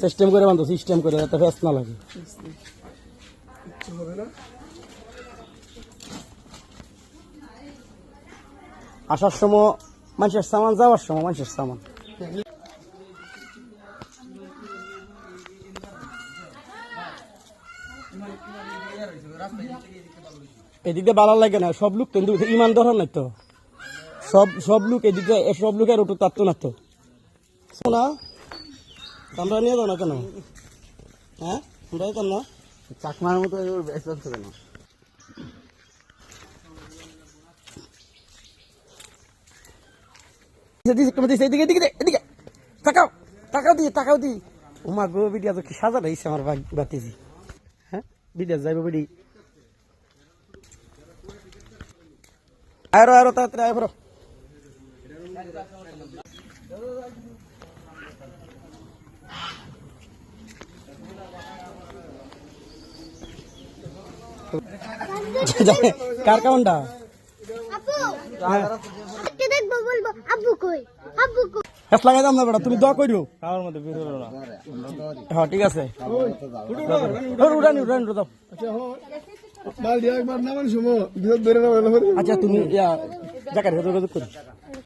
System করে বান্ধব, system করে যাতে ফেস না লাগে। আসার সময় মানুষের সামান, যাওয়ার সময় মানুষের সামান। এদিকে ভালো লাগে না, সব লোক কিন্তু ইমান ধরার নাই তো, সব লোক এদিকে, সব লোকের ওটু তাত্তো না তো। শোনা আমরা নিয়ে যাও না কেন? হ্যাঁ আমরা কেন চাকমার মতো কেন? এদিকে এদিকে এদিকে তাকাও, তাকাও দি ও মা গো, বিডিয়া তো কি সাজা রয়েছে আমার বাতিজি। হ্যাঁ বিডিয়া যাইব বিডি, আরো তাড়াতাড়ি আয়। কার কাউন্টা লাগাই দাম না বেটা, তুমি দোয়া করিও আমার মধ্যে বের হলো না। হ্যাঁ ঠিক আছে, আচ্ছা তুমি জায়গায় যোগাযোগ করি।